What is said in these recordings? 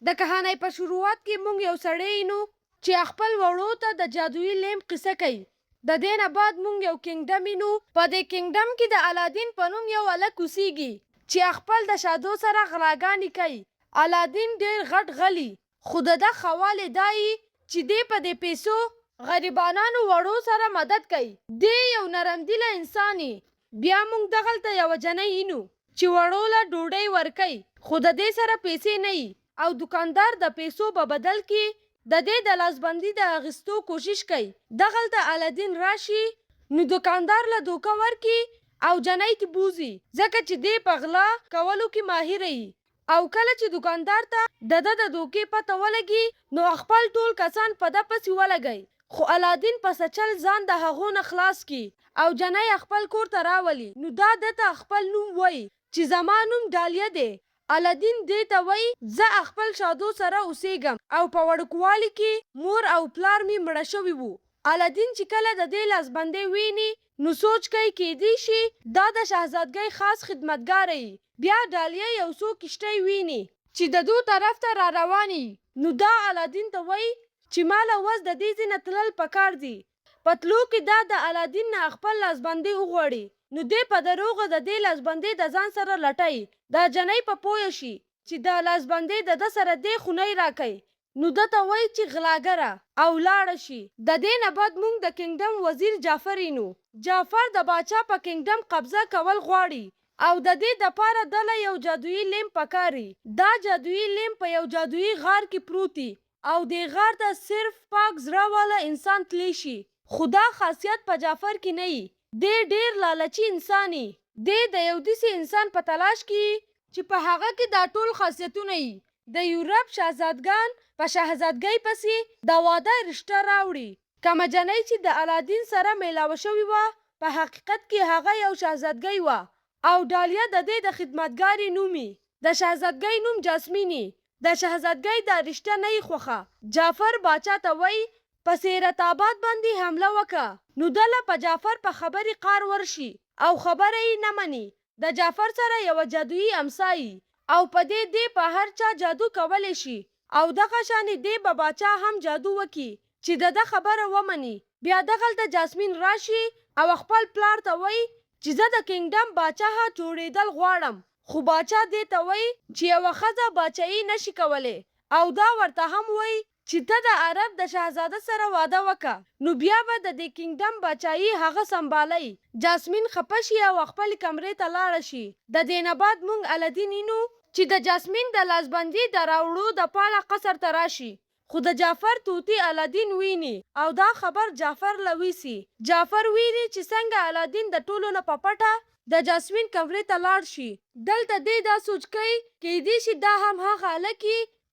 د کهانۍ په شروعات کې مونږ یو سړی نو چې خپل وړو ته د جادویي لیمپ قصه کوي. د دې نه بعد مونږ یو کینګډم وینو. په دې کینګډم کې د الادین په نوم یو هلک اوسیږي چې خپل د شادو سره غلاګانې کوي. الادین ډېر غټ غلی، خو د ده خواله دایي چې دی په دې پیسو غریبانانو وړو سره مدد کوي. دی یو نرمدله انسان. بیا مونږ دغلته یوه جنۍ وینو چې وړو له ډوډۍ ورکوي، خو د دې سره پیسې نه وي او دکاندار د پیسو په بدل کې د دې د لاسبندي د اخیستو کوشش کوي. دغلته الادین راشي نو دکاندار له دوکه ورکي او جنۍ ته بوزي، ځکه چې دی په غلا کولو کې ماهر وي. او کله چې دکاندار ته د ده د دوکې پته ولګي نو خپل ټول کسان په ده پسې ولګوي، خو الادین په سچل ځان د هغو نه خلاص کی او جنۍ خپل کور ته راولي. نو دا ده ته خپل نوم وایي چې زما نوم ډالیا دی. الادین دې ته وایي زه خپل شادو سره اوسېږم او په وړوکوالي کې مور او پلار مې مړه شوي وو. الادین چې کله د دې لاسبندۍ ویني نو سوچ کوي کیدی شي دا د شهزادګۍ خاص خدمتګار وي. بیا ډالیا یو څو کشتۍ ویني چې د دو طرف ته را رواني. نو دا الادین ته وایي چې ماله وس د دې ځای نه تلل پکار دي. په تلو کې دا د الادین نه خپل لاسبندۍ وغواړي. نو دی په دروغه د دې لاسبندۍ د ځان سره لټوي. دا جنۍ په پوه شي چې دا لاسبندۍ د ده سره دی خونۍ راکوي. نو ده ته وایي چې غلاګره او لاړه شي. د دې نه بعد مونږ د کینګډم وزیر جعفر وینو. جعفر د باچا په کینګډم قبضه کول غواړي او د دې دپاره دله یو جادویي لیمپ پکاري. دا جادویي لیمپ په یو جادویي غار کې پروت او دې غار ته صرف پاک زړه والا انسان تلی شي. خو دا خاصیت په جعفر کې نه وي. دی ډېر لالچي انسان دی. د یو داسې انسان په تلاش کې چې په هغه کې دا ټول خاصیتونه وي. د یورپ شهزادګان په شهزادګۍ پسې د واده رشته راوړي. کومه جنۍ چې د الادین سره میلاوه شوې وه په حقیقت کې هغه یو شهزادګۍ وه او ډالیا د دې د خدمتګارې نوم وي. د شهزادګۍ نوم جاسمین. د شهزادګۍ دا رشته نه یې خوښه. جعفر باچا ته وایي په سیرت آباد باندې حمله وکړه. نو دله په جعفر په خبرې قار ورشي او خبره یې نه مني. د جعفر سره یوه جادویي امسا او په دې دی په هر چا جادو کولی شي او دغه شانې دی به باچا هم جادو وکړي چې د ده خبره ومني. بیا دغلته جاسمین راشي او خپل پلار ته وایي چې زه د کینګډم باچا جوړېدل غواړم. خو باچا دې ته وایي چې یوه ښځه باچایي نشي کولی او دا ورته هم وایي چې ته د عرب د شهزاده سره واده وکړه نو بیا به د دې کینګډم باچایي هغه سنبالي. جاسمین خپه شي او خپل کمرې ته لاړه شي. د دې نه بعد مونږ الادین وینو چې د جاسمین د لاسبندي د راوړو د پاله قصر ته راشي. خو د جعفر طوطي الادین ویني او دا خبر جعفر له ویسي. جعفر ویني چې څنګه الادین د ټولو نه په پټه د جاسمین کمرې ته لاړ شي. دلته دی دا سوچ کوي کیدی شي دا هم هغه هلک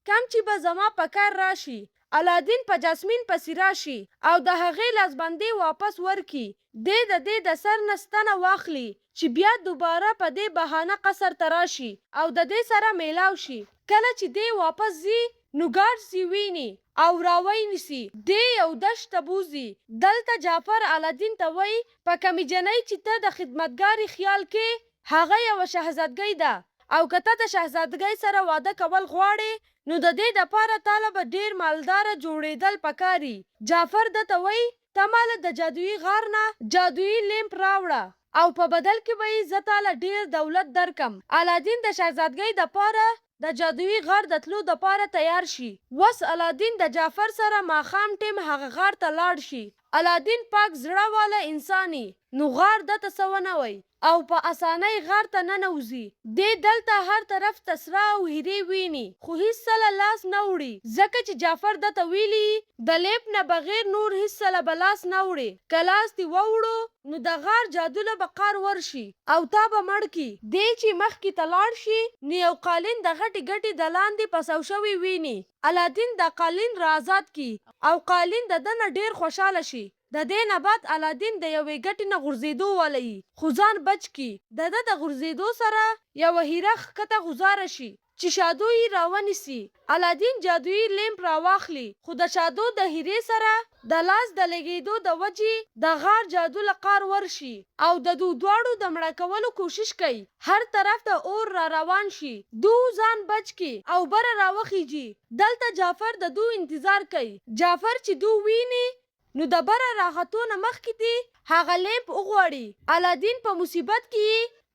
کم چې به زما په کار راشي. الادین په جاسمین پسې راشي او د هغې لاسبندۍ واپس ورکي. دی د دې د سر نه ستنه واخلي چې بیا دوباره په دې بهانه قصر ته راشي او د دې سره میلاو شي. کله چې دی واپس ځي نو ګارډز یې ویني او راونیسي. دی یو دشت ته بوځي. دلته جعفر الادین ته وایي په کمې جنۍ چې ته د خدمتګارې خیال کې هغه یوه شهزادګۍ ده او که ته د شهزادګۍ سره واده کول غواړې نو د دې دپاره تاله به ډېر مالداره جوړېدل پکاري. جعفر ده ته وایي ته ماله د جادویي غار نه جادویي لیمپ راوړه او په بدل کې به یې زه تاله ډېر دولت درکم. الادین د شهزادګۍ دپاره د جادویي غار د تلو دپاره تیار شي. وس الادین د جعفر سره ماښام ټیم هغه غار ته لاړ شي. الادین پاک زړه والا انسان نو غار ده ته څه ونه وایي او په اسانۍ غار ته ننوځي. دی دلته هر طرف ته سره او هیرې ویني خو هیڅ څه له لاس نه وړي ځکه چې جعفر ده ته ویلي د لیمپ نه بغیر نور هیڅ څه له به لاس نه وړي. که لاس دې ووړو نو د غار جادو له به قار ورشي او تا به مړ کي. دی چې مخکې ته لاړ شي نو یو قالین د غټې ګټې د لاندې پسو شوي ویني. الادین د قالین را آزاد کی او قالین د ده نه ډېر خوشحاله شي. د دې نه بعد الادین د یوې ګټې نه غورځېدو ولي خو ځان بچ کی. د ده د غورځېدو سره یوه هیره ښکته غوځاره شي چې شادو یې راونیسي. الادین جادویي لیمپ راواخلي، خو د شادو د هیرې سره د لاس د لګېدو د وجې د غار جادو له قار ورشي او د دو دواړو د مړه کولو کوشش کوي. هر طرف ته اور را روان شي، دو ځان بچ کی او بره راوخیږي. دلته جعفر د دو انتظار کوي. جعفر چې دو ویني نو د بره راختو نه مخکې دی هغه لیمپ وغواړي. الادین په مصیبت کې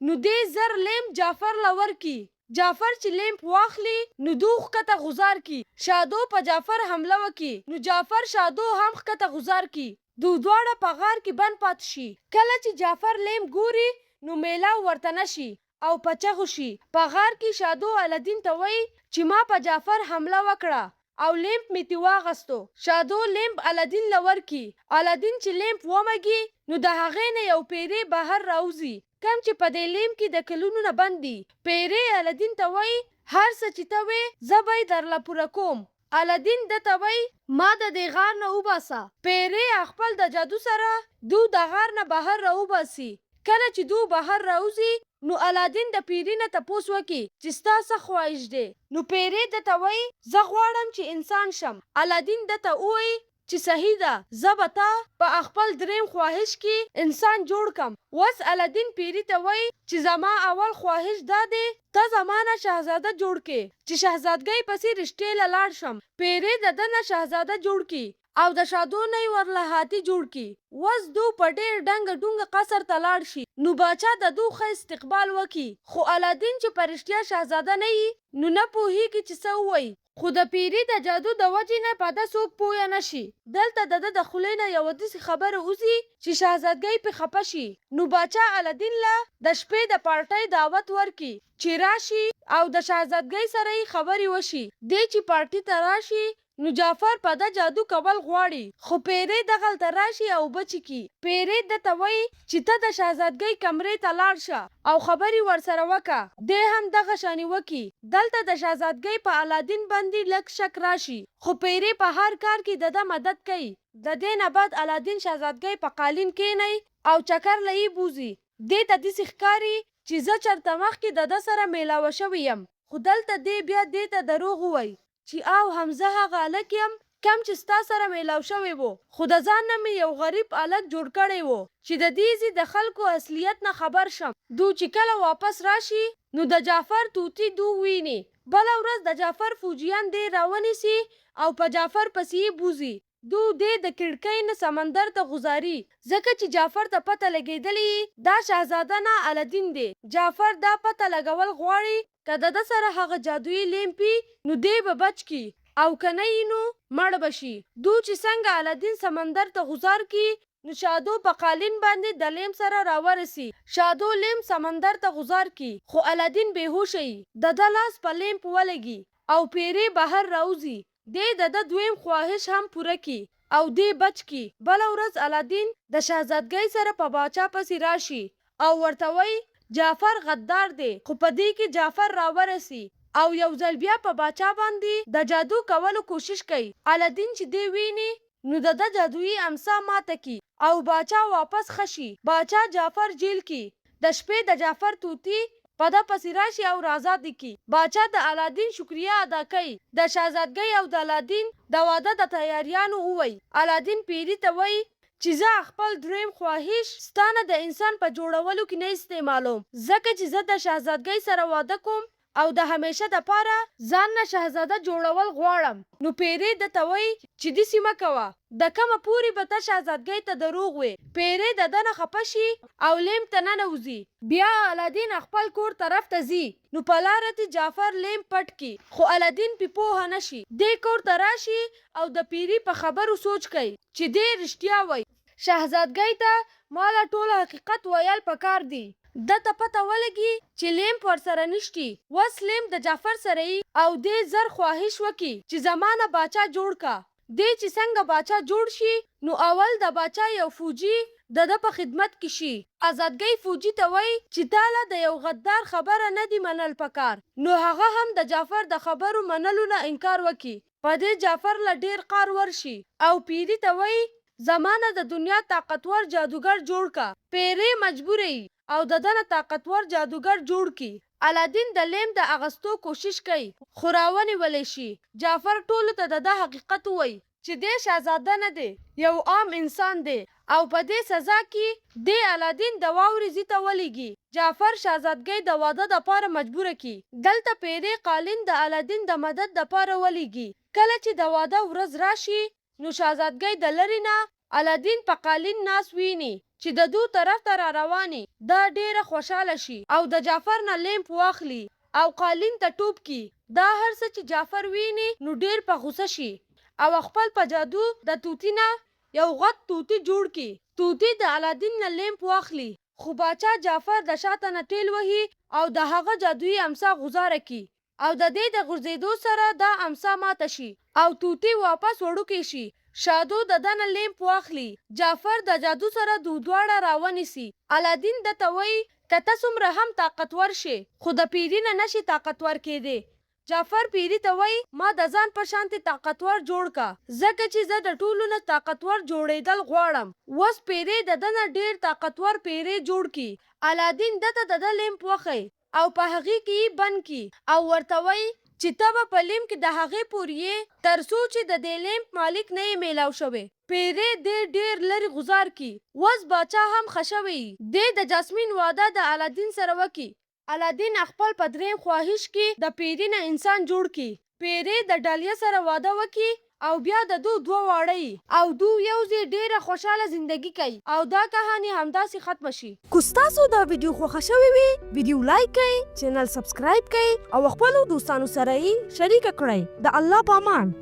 نو دې زر لیمپ جعفر لور کی. جعفر چې لیمپ واخلي نو دو ښکته غزار کی. شادو په جعفر حمله وکي نو جعفر شادو هم ښکته غزار کی. دو دواړه په غار کې بند پاتې شي. کله چې جعفر لیمپ ګوري نو میلاو ورته نشي او په چغو شي. په غار کې شادو الادین ته وایي چې ما په جعفر حمله وکړه او لیمپ می تی واغستو. شادو لیمپ الادین لور کی. الادین چې لیمپ ومږي نو د هغې نه یو پیری بهر راوځي کم چې په دې لیمپ کې د کلونو نه بند دي. پیری الادین ته وایي هر څه چې ته وې زه به یې درله پوره کوم. الادین ده ته وایي ما د دې غار نه وباسه. پیری خپل د جادو سره دو د غار نه بهر راوباسي. کله چې دو بهر راوځي نو الادین د پیری نه تپوس وکي چې ستا څه خواهش دی. نو پیری ده ته وایي زه غواړم چې انسان شم. الادین ده ته ووایي چې صحیح ده زه به تا په خپل دریم خواهش کې انسان جوړ کم. وس الادین پیری ته وایي چې زما اول خواهش دا دی ته زمانه شهزاده جوړ کې چې شهزادګۍ پسې رشتې له لاړ شم. پیری د ده نه شهزاده جوړ کی او د شادو نه یې ورله هاتي جوړ کی. وس دو په ډېر ډنګ ډونګ قصر ته لاړ شي. نو باچا د دو ښه استقبال وکي. خو الادین چې په رښتیا شهزاده نه یي نو نه پوهیږي چې څه ووایي. خو د پیری د جادو د وجې نه په ده څوک پوه نشي. دلته د ده د خولې نه یوه داسې خبره وځي چې شهزادګۍ پې خفه شي. نو باچا الادین له د شپې د پارټۍ دعوت ورکي چې راشي او د شهزادګۍ سره یې خبرې وشي. دی چې پارټي ته راشي نو جعفر په ده جادو کول غواړي خو پیری دغلته راشي او بچي کی. پیری ده ته وایي چې ته د شهزادګۍ کمرې ته لاړ شه او خبرې ورسره وکه. دی هم دغه شانې وکي. دلته د شهزادګۍ په الادین باندې لږ شک راشي خو پیری په هر کار کې د ده مدد کوي. د دې نه بعد الادین شهزادګۍ په قالین کینی او چکر له یې بوزي. دې ته داسې ښکاري چې زه چرته مخکې د ده سره میلاوه شوی یم. خو دلته دی بیا دې ته دروغ ووایي چې او همزه هغه هلک یم کم چې ستا سره میلاو شوی وو. خو د ځان نه مې یو غریب هلک جوړ کړی وو چې د دې ځي د خلکو اصلیت نه خبر شم. دو چې کله واپس راشي نو د جعفر توتی دو ویني. بله ورځ د جعفر فوجیان دی راونیسي او په جعفر پسې یې بوزي. دو دې د کړکۍ نه سمندر ته غوځاري ځکه چې جعفر ته پته لګېدلې دا شهزاده نه الادین دی. جعفر دا پته لګول غواړي که د ده سره هغه جادویي لیمپ نو دی به بچ کی او که نه یې نو مړ به شي. دو چې څنګه الادین سمندر ته غوځار کی نو شادو په قالین باندې د لیمپ سره راورسي. شادو لیمپ سمندر ته غوځار کی خو الادین بېهوشه یي. د ده لاس په لیمپ ولګي او پیری بهر راوځي. دی د ده دویم خواهش هم پوره کی او دی بچ کی. بله ورځ الادین د شهزادګۍ سره په باچا پسې راشي او ورته وایي جعفر غدار دی. خو په دې کې جعفر راورسي او یو ځل بیا په باچا باندې د جادو کولو کوشش کوي. الادین چې دی ویني نو د ده جادویي امسا ماته کی او باچا واپس خشي. باچا جعفر جیل کی. د شپې د جعفر توتی په ده پسې راشي او رازاد کی. باچا د الادین شکریه ادا کوي. د شهزادګۍ او د الادین د واده د تیاریانو ووایي. الادین پیری ته وایي چې زه خپل دریم خواهش ستا نه د انسان په جوړولو کې نه استعمالوم ځکه چې زه د شهزادګۍ سره واده کوم او د همیشه دپاره ځان نه شهزاده جوړول غواړم. نو پیری ده ته وایي چې داسې مه کوه د کومه پورې به ته شهزادګۍ ته دروغ وې. پیری د ده نه خفه شي او لیمپ ته ننوځي. بیا الادین خپل کور طرف ته ځي نو په لاره کې جعفر لیمپ پټ کی خو الادین پې پوهه نشي. دی کور ته راشي او د پیری په خبرو سوچ کوي چې دی رښتیا وایي. شهزادګۍ ته مالا ټول حقیقت ویل پکار دی. ده ته پته ولګي چې لیمپ ورسره نشتی. وس لیمپ د جعفر سره یي او دی زر خواهش وکي چې زمانه باچا جوړ کا. دی چې څنګه باچا جوړ شي نو اول د باچا یو فوجي د ده په خدمت کې شي. آزادګۍ فوجي ته وایي چې تاله د یو غدار خبره نه دی منل پکار. نو هغه هم د جعفر د خبرو منلو نه انکار وکي. په دې جعفر له ډیر قار ورشي او پیری ته وایي زمانه د دنیا طاقتور جادوګر جوړ کا. پیری مجبور یي او د ده نه طاقتور جادوګر جوړ کی. الادین د لیم د اغستو کوشش کوي خو راونیولی شي. جعفر ټولو ته د حقیقت وایي چې دی شهزاده نه دی، یو عام انسان دی او په دې سزا کې دی الادین د واورې ځي ته ولیږي. جعفر شهزادګۍ د واده دپاره مجبوره کی. دلته پیرې قالین د الادین د مدد دپاره ولیږي. کله چې د واده ورځ راشي نو شهزادګۍ د لرې نه الادین په قالین ناست ویني چې د دو طرف ته را رواني. دا ډیره خوشحاله شي او د جعفر نه لیمپ واخلي او قالین ته ټوپ کی. دا هر څه چې جعفر ویني نو ډیر په غوسه شي او خپل په جادو د توتی نه یو غټ توتی جوړ کی. توتی د الادین نه لیمپ واخلي خو باچا جعفر د شاته نه ټیل وهي او د هغه جادویي امسا غوزاره کی او د دې د غورځېدو سره دا امسا ماته شي او توتی واپس وړوکی شي. شادو د دنه لیمپ واخلي. جعفر د جادو سره دواړه راونیسي. الادین دته وایي که ته څومره هم طاقتور شي خو د پیري نه نشي طاقتور کېدی. جعفر پیري ته وایي ما د ځان په شانتې طاقتور جوړ کا ځکه چې زه د ټولو نه طاقتور جوړېدل غواړم. اوس پیري د ده نه ډېر طاقتور پیري جوړ کی. الادین دته د ده لیمپ وښی او په هغې کې یې بند کی او ورته وایي چې ته به په لیمپ کې د هغې پورې تر څو چې د دې لیمپ مالک نه یې میلاو شوی. پیري دې ډېر لرې گزار کی. اوس باچا هم ښه شوی دی د جاسمین واده د الادین سره وکي. الادین خپل په درېیم خواهش کې د پیري نه انسان جوړ کی. پیري د ډالیه سره واده وکي او بیا د دوه واړه او دو یو ځای ډیره خوشاله زندگی کوي او دا کهانی همداسې ختم شي. کو ستاسو دا ویډیو خوښه شوې وي ویډیو لایک کړئ، چینل سبسکرایب کړئ او خپلو دوستانو سره یې شریک کړئ. د الله په امان.